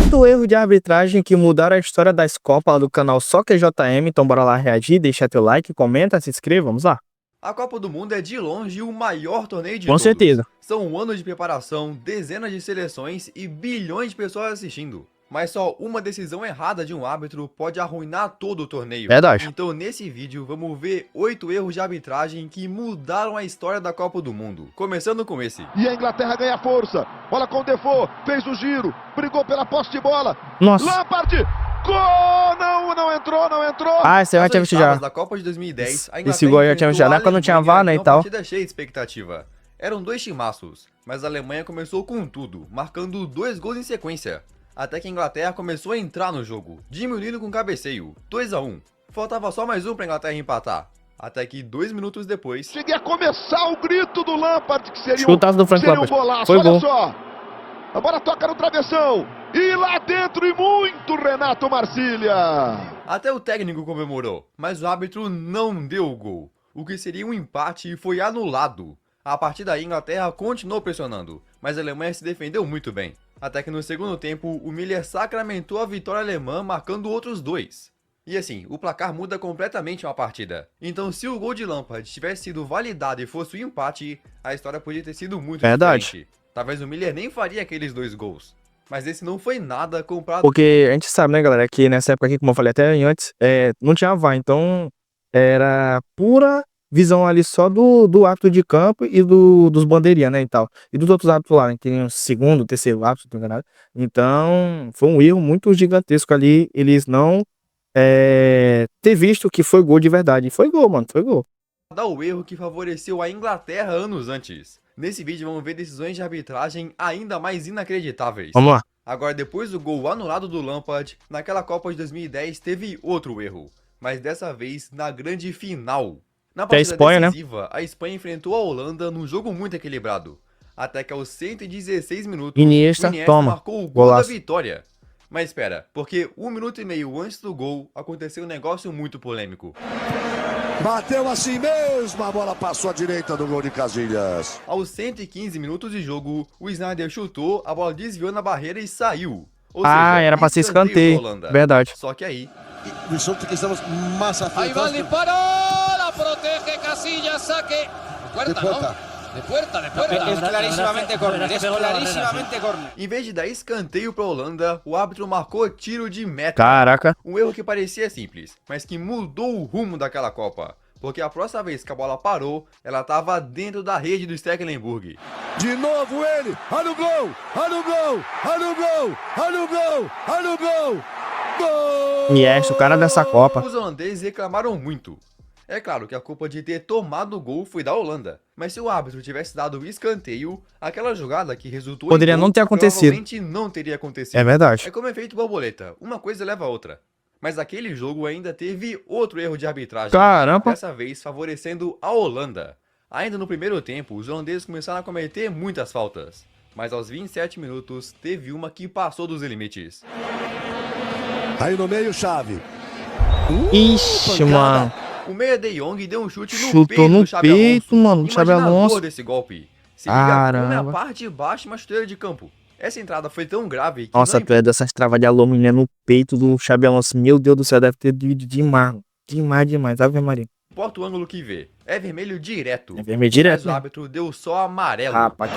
8 erros de arbitragem que mudaram a história das Copas do canal SoccerJM. Então bora lá reagir, deixa teu like, comenta, se inscreva, vamos lá. A Copa do Mundo é de longe o maior torneio de Com todos. certeza. São um ano de preparação, dezenas de seleções e bilhões de pessoas assistindo. Mas só uma decisão errada de um árbitro pode arruinar todo o torneio. Verdade. Então nesse vídeo vamos ver 8 erros de arbitragem que mudaram a história da Copa do Mundo. Começando com esse. E a Inglaterra ganha força. Bola com o Defoe, fez o giro, brigou pela posse de bola. Nossa. Lampard, gol! Não entrou. Ah, esse eu já Nas tinha visto oitavas já. da Copa de 2010, a Esse gol eu já tinha visto já, né? Quando não tinha VAR, né, e tal. Uma partida cheia de expectativa. Eram dois timaços, mas a Alemanha começou com tudo, marcando 2 gols em sequência. Até que a Inglaterra começou a entrar no jogo, diminuindo com cabeceio, 2-1. Faltava só mais um pra Inglaterra empatar. Até que 2 minutos depois... Cheguei a começar o grito do Lampard, que seria Chutaço do Frank Lampard. golaço. Foi Olha gol. só. A bola toca no travessão. E lá dentro e muito Renato Marcília. Até o técnico comemorou, mas o árbitro não deu o gol. O que seria um empate foi anulado. A partir daí, a Inglaterra continuou pressionando, mas a Alemanha se defendeu muito bem. Até que no segundo tempo, o Müller sacramentou a vitória alemã, marcando outros 2. E assim, o placar muda completamente uma partida. Então, se o gol de Lampard tivesse sido validado e fosse o empate, a história podia ter sido muito diferente. Talvez o Müller nem faria aqueles 2 gols. Mas esse não foi nada comparado... Porque a gente sabe, né, galera, que nessa época aqui, como eu falei até antes, não tinha VAR, então era pura visão ali só do árbitro de campo e dos bandeirinhas, né, e tal. E dos outros árbitros lá, né, que tem o segundo, terceiro árbitro, não enganado. Então, foi um erro muito gigantesco ali, eles não ter visto que foi gol de verdade. E foi gol, mano, foi gol. Dá o erro que favoreceu a Inglaterra anos antes. Nesse vídeo vamos ver decisões de arbitragem ainda mais inacreditáveis. Vamos lá. Agora, depois do gol anulado do Lampard, naquela Copa de 2010 teve outro erro, mas dessa vez na grande final. Na partida Espanha, decisiva, né? A Espanha enfrentou a Holanda num jogo muito equilibrado. Até que aos 116 minutos, Iniesta, o marcou o gol golaço. da vitória. Mas espera, porque 1 minuto e meio antes do gol, aconteceu um negócio muito polêmico. Bateu assim mesmo, a bola passou à direita do gol de Casillas. Aos 115 minutos de jogo, o Sneijder chutou, a bola desviou na barreira e saiu. Ou seja, era pra ser escanteio. Verdade. Só que aí... Resulta que estamos mais à frente. Ahí va el disparo, la protege Casillas, saque. De puerta, De puerta. Es clarísimamente córner, Em vez de dar escanteio pra Holanda, o árbitro marcou tiro de meta. Caraca. Um erro que parecia simples, mas que mudou o rumo daquela Copa. Porque a próxima vez que a bola parou, ela estava dentro da rede do Stekelenburg. De novo ele, olha o gol, olha o gol, olha o gol, olha o gol, olha o gol. Gol! Iniesta, o cara dessa Copa. Os holandeses reclamaram muito. É claro que a culpa de ter tomado o gol foi da Holanda, mas se o árbitro tivesse dado o escanteio, aquela jogada que resultou poderia em gol, não ter acontecido. provavelmente não teria acontecido. É verdade. É como efeito borboleta, uma coisa leva a outra. Mas aquele jogo ainda teve outro erro de arbitragem. Caramba. Dessa vez favorecendo a Holanda. Ainda no primeiro tempo, os holandeses começaram a cometer muitas faltas. Mas aos 27 minutos, teve uma que passou dos limites. Aí no meio, Xavi. Ixi, mano. O meia De Jong deu um chute no Chutou peito no do Xabi peito, Alonso. mano, do Xabi Imagina a Alonso. dor desse golpe. Se liga como é a Caramba. parte de baixo de uma chuteira de campo. Essa entrada foi tão grave que Nossa, não tu é dessas travas de alumínio no peito do Xabi Alonso. Meu Deus do céu, deve ter doído demais. Demais. Ave Maria. importa o ângulo que vê. É vermelho direto. É vermelho direto, Mas o né? árbitro deu só amarelo. Rapaz,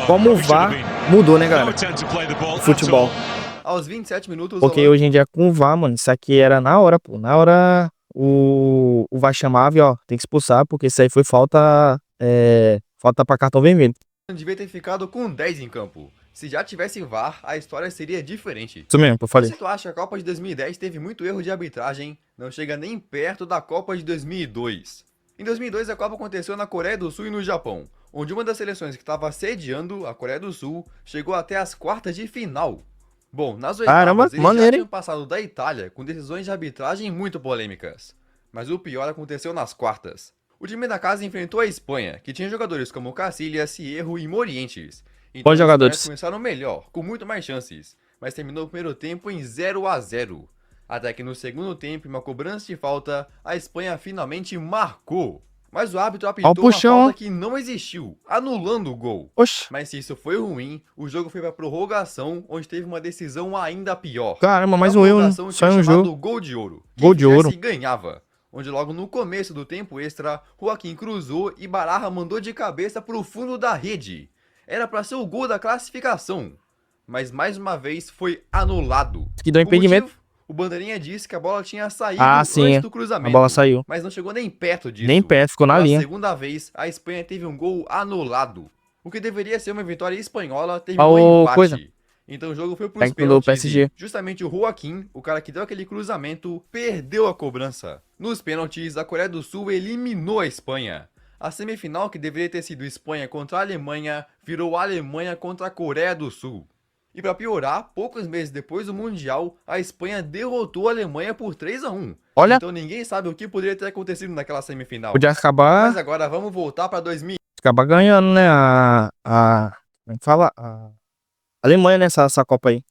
como o VAR mudou, né, galera? O futebol. Aos 27 minutos, Porque hoje em dia com o VAR, mano, isso aqui era na hora, pô. Na hora o VAR chamava e, ó, tem que expulsar, porque isso aí foi falta, falta pra cartão vermelho. devia ter ficado com 10 em campo. Se já tivesse VAR, a história seria diferente. Isso mesmo, eu falei. Se tu acha que a Copa de 2010 teve muito erro de arbitragem, não chega nem perto da Copa de 2002. Em 2002, a Copa aconteceu na Coreia do Sul e no Japão, onde uma das seleções que estava sediando, a Coreia do Sul, chegou até as quartas de final. Bom, nas oitavas, eles já tinham passado da Itália com decisões de arbitragem muito polêmicas. Mas o pior aconteceu nas quartas. O time da casa enfrentou a Espanha, que tinha jogadores como Casillas, Hierro e Morientes. Então Bons jogadores. Os começaram melhor, com muito mais chances, mas terminou o primeiro tempo em 0-0. Até que no segundo tempo, em uma cobrança de falta, a Espanha finalmente marcou. Mas o árbitro apitou uma puxão, falta que não existiu, anulando o gol. Oxe, Mas se isso foi ruim, o jogo foi pra prorrogação, onde teve uma decisão ainda pior. caramba, mais Na um erro, né? prorrogação Só tinha um chamado jogo. Gol de ouro. Gol de ouro. Quem fizesse ganhava. Onde logo no começo do tempo extra, Joaquim cruzou e Baraja mandou de cabeça pro fundo da rede. Era pra ser o gol da classificação. Mas mais uma vez foi anulado. Que deu impedimento. O bandeirinha disse que a bola tinha saído Sim, antes do cruzamento. a bola saiu. Mas não chegou nem perto disso. Nem perto, ficou na Pela linha. segunda vez, a Espanha teve um gol anulado. O que deveria ser uma vitória espanhola terminou em empate. Coisa. Então o jogo foi pros Técnico do pênaltis PSG. e justamente o Joaquim, o cara que deu aquele cruzamento, perdeu a cobrança. Nos pênaltis, a Coreia do Sul eliminou a Espanha. A semifinal, que deveria ter sido Espanha contra a Alemanha, virou Alemanha contra a Coreia do Sul. E pra piorar, poucos meses depois do Mundial, a Espanha derrotou a Alemanha por 3-1. Olha. Então ninguém sabe o que poderia ter acontecido naquela semifinal. Podia acabar, Mas agora vamos voltar pra 2010. acabar ganhando, né? Como é que fala? A Alemanha nessa Copa aí.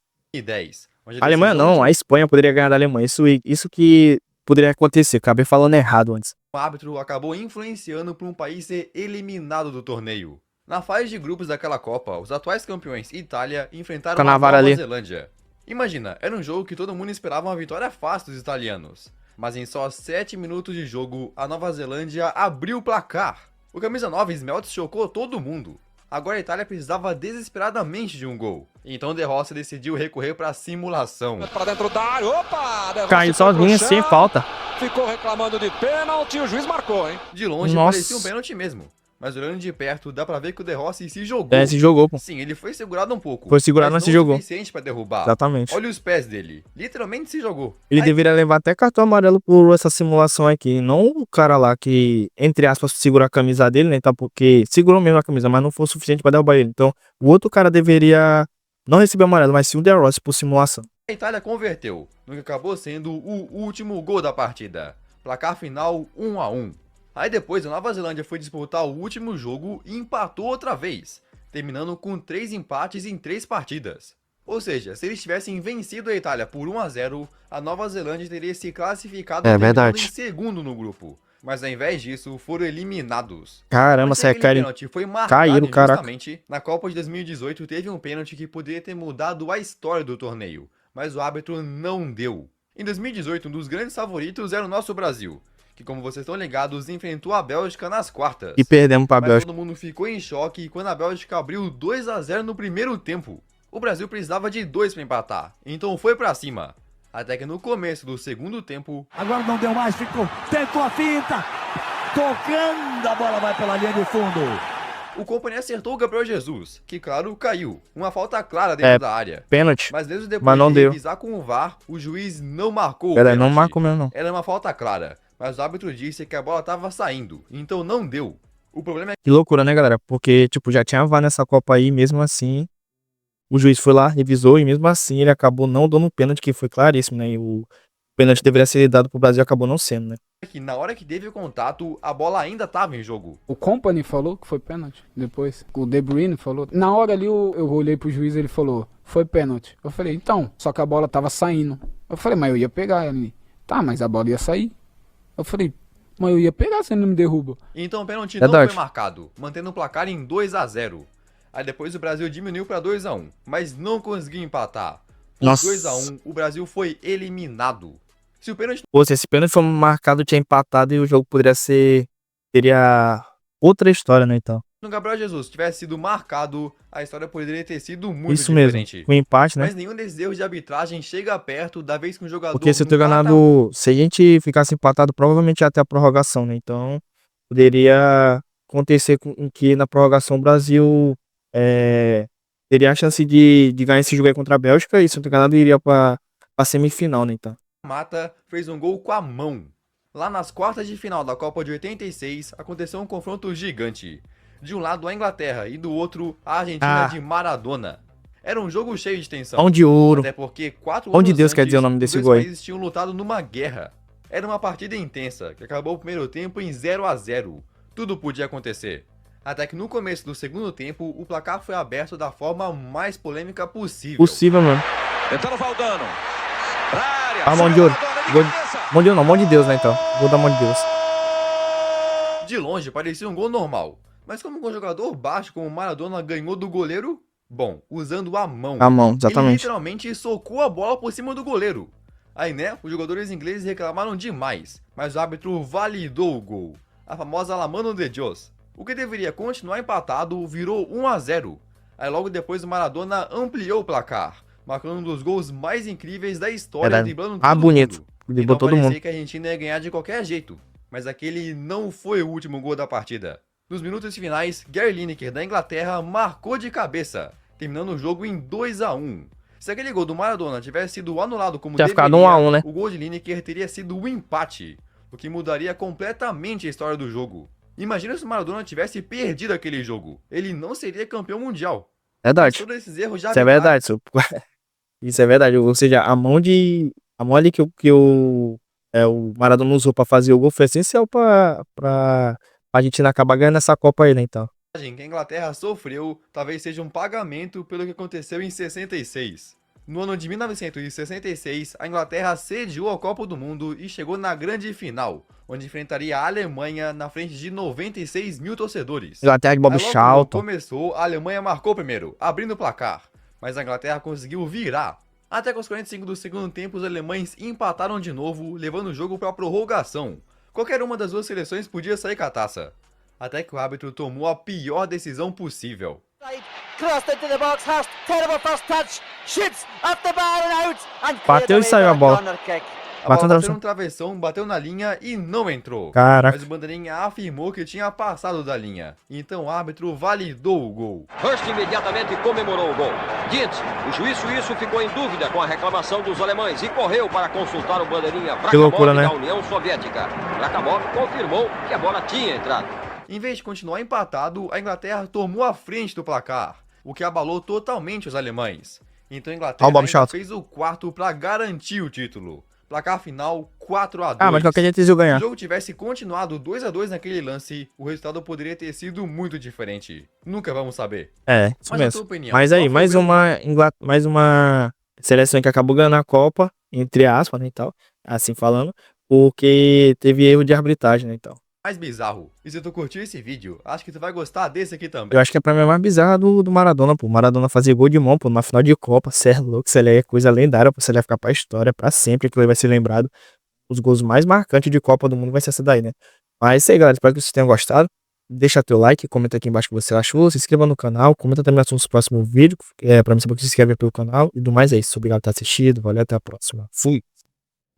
Onde A Alemanha decisão não, a Espanha poderia ganhar da Alemanha. Isso que poderia acontecer. Acabei falando errado antes. O árbitro acabou influenciando para um país ser eliminado do torneio. Na fase de grupos daquela Copa, os atuais campeões Itália enfrentaram a Canavar Nova ali. Zelândia. Imagina, era um jogo que todo mundo esperava uma vitória fácil dos italianos. Mas em só 7 minutos de jogo, a Nova Zelândia abriu o placar. O camisa 9 Smeltz chocou todo mundo. Agora a Itália precisava desesperadamente de um gol. Então De Rossi decidiu recorrer para a simulação. Para dentro da área, opa! De Rossi Caiu foi pro sozinho, chão, sem falta. Ficou reclamando de pênalti, o juiz marcou, hein? De longe Nossa. parecia um pênalti mesmo. Mas olhando de perto, dá pra ver que o De Rossi se jogou. É, se jogou, pô. Sim, ele foi segurado um pouco. Foi segurado, mas se jogou. o suficiente pra derrubar. Exatamente. Olha os pés dele. Literalmente se jogou. Ele Aí, deveria levar até cartão amarelo por essa simulação aqui. Não o cara lá que, entre aspas, segura a camisa dele, né? Tá? Porque segurou mesmo a camisa, mas não foi o suficiente pra derrubar ele. Então, o outro cara deveria não receber amarelo, mas sim o De Rossi por simulação. a Itália converteu, no que acabou sendo o último gol da partida. Placar final 1-1. Aí depois a Nova Zelândia foi disputar o último jogo e empatou outra vez, terminando com 3 empates em 3 partidas. Ou seja, se eles tivessem vencido a Itália por 1-0, a Nova Zelândia teria se classificado terminando em segundo no grupo. Mas ao invés disso, foram eliminados. Caramba, Mas você é aquele pênalti foi marcado caíram, caraca. injustamente. Na Copa de 2018 teve um pênalti que poderia ter mudado a história do torneio, mas o árbitro não deu. Em 2018, um dos grandes favoritos era o nosso Brasil, que, como vocês estão ligados, enfrentou a Bélgica nas quartas. E perdemos pra Mas Bélgica. todo mundo ficou em choque quando a Bélgica abriu 2-0 no primeiro tempo. O Brasil precisava de 2 para empatar, então foi pra cima. Até que no começo do segundo tempo, Agora não deu mais, ficou. Tentou a finta. Tocando, a bola vai pela linha de fundo. o companheiro acertou o Gabriel Jesus, que claro, caiu. Uma falta clara dentro da área. Pênalti. Mas mesmo depois Mas não de deu. revisar com o VAR, o juiz não marcou o Verdade, não pênalti. marcou mesmo, não. Era uma falta clara, mas o árbitro disse que a bola estava saindo, então não deu. O problema é Que loucura, né, galera? Porque, tipo, já tinha VAR nessa Copa aí, mesmo assim, o juiz foi lá, revisou, e mesmo assim ele acabou não dando um pênalti, que foi claríssimo, né? E o pênalti deveria ser dado pro Brasil, acabou não sendo, né? que na hora que teve o contato, a bola ainda estava em jogo. O Company falou que foi pênalti depois. O De Bruyne falou. Na hora ali eu olhei pro juiz e ele falou, foi pênalti. Eu falei, então, só que a bola tava saindo. Eu falei, mas eu ia pegar ele. Tá, mas a bola ia sair. Eu falei, mas eu ia pegar se ele não me derruba. Então o pênalti Verdade. não foi marcado, mantendo o placar em 2-0. Aí depois o Brasil diminuiu para 2-1, mas não conseguiu empatar. Por Nossa. 2-1, o Brasil foi eliminado. Se o pênalti Pô, se esse pênalti for marcado, tinha empatado e o jogo poderia ser... Teria outra história, né, então. no Gabriel Jesus tivesse sido marcado, a história poderia ter sido muito Isso mesmo, diferente. com empate, né? Mas nenhum desses erros de arbitragem chega perto da vez que um jogador... Porque se eu tô no enganado, se a gente ficasse empatado, provavelmente ia até a prorrogação, né? Então, poderia acontecer com que na prorrogação o Brasil teria a chance de ganhar esse jogo aí contra a Bélgica e se eu não tô enganado, iria pra semifinal, né? Então. Mata fez um gol com a mão. Lá nas quartas de final da Copa de 86, aconteceu um confronto gigante. De um lado a Inglaterra e do outro a Argentina de Maradona. Era um jogo cheio de tensão. Pão de ouro. Até porque 4 Pão de anos Deus quer antes, dizer o nome os desse dois gol aí. países tinham lutado numa guerra. Era uma partida intensa, que acabou o primeiro tempo em 0-0. Tudo podia acontecer. Até que no começo do segundo tempo, o placar foi aberto da forma mais polêmica possível. Possível, mano. Tentando Valdano. Pra área. Ah, mão de ouro. Gol de... Mão de ouro não, mão de Deus, né, então. Gol da mão de Deus. De longe parecia um gol normal, mas como um jogador baixo como Maradona ganhou do goleiro? Bom, usando a mão. A mão, Ele exatamente. literalmente socou a bola por cima do goleiro. Aí, né, os jogadores ingleses reclamaram demais, mas o árbitro validou o gol. A famosa La Mano de Dios. O que deveria continuar empatado virou 1 a 0. Aí logo depois o Maradona ampliou o placar, marcando um dos gols mais incríveis da história, driblando todo bonito. mundo. Driblou Então todo parecia mundo. que a Argentina ia ganhar de qualquer jeito, mas aquele não foi o último gol da partida. Nos minutos finais, Gary Lineker da Inglaterra marcou de cabeça, terminando o jogo em 2 a 1. Se aquele gol do Maradona tivesse sido anulado como Tinha deveria, ficado 1 a 1, né? o gol de Lineker teria sido um empate, o que mudaria completamente a história do jogo. Imagina se o Maradona tivesse perdido aquele jogo. Ele não seria campeão mundial. Mas Verdade. todos esses erros já Isso é viraram. verdade. Isso é verdade. Ou seja, a mão ali o Maradona usou pra fazer o gol foi essencial pra Argentina acabar ganhando essa Copa aí, né? Então. Que a Inglaterra sofreu talvez seja um pagamento pelo que aconteceu em 66. No ano de 1966, a Inglaterra sediou a Copa do Mundo e chegou na grande final, onde enfrentaria a Alemanha na frente de 96 mil torcedores. Inglaterra de Bob Aí logo Charlton. começou, a Alemanha marcou primeiro, abrindo o placar, mas a Inglaterra conseguiu virar. Até que aos 45 do segundo tempo, os alemães empataram de novo, levando o jogo para a prorrogação. Qualquer uma das duas seleções podia sair com a taça. Até que o árbitro tomou a pior decisão possível. Bateu e saiu a bola. A bola bateu no travessão, bateu na linha e não entrou. Caraca. Mas o bandeirinha afirmou que tinha passado da linha. Então o árbitro validou o gol. Hurst imediatamente comemorou o gol. Diante, o juiz suíço ficou em dúvida com a reclamação dos alemães e correu para consultar o bandeirinha Brakhamov da União Soviética. Brakhamov confirmou que a bola tinha entrado. Em vez de continuar empatado, a Inglaterra tomou a frente do placar, o que abalou totalmente os alemães. Então a Inglaterra ainda fez o quarto para garantir o título. Placar final 4 a 2. Ah, mas qualquer jeito eles iam ganhar. Se o jogo tivesse continuado 2 a 2 naquele lance, o resultado poderia ter sido muito diferente. Nunca vamos saber. É, isso Mas na mesmo. tua opinião, Mas aí, qual foi mais uma seleção que acabou ganhando a Copa, entre aspas, né, e tal, assim falando, porque teve erro de arbitragem, né, então. mais bizarro? E se tu curtiu esse vídeo, acho que tu vai gostar desse aqui também. Eu acho que pra mim é mais bizarro do Maradona, pô. Maradona fazer gol de mão, pô, numa final de Copa. Cê é louco, isso ali é coisa lendária, pô. Isso ali vai ficar pra história, pra sempre. Aquilo aí vai ser lembrado. Os gols mais marcantes de Copa do Mundo vai ser essa daí, né? Mas é isso aí, galera. Espero que vocês tenham gostado. Deixa teu like, comenta aqui embaixo o que você achou. Se inscreva no canal, comenta também assuntos do próximo vídeo. Pra mim saber que se inscreve pelo canal. E do mais é isso. Obrigado por ter assistido. Valeu, até a próxima. Fui!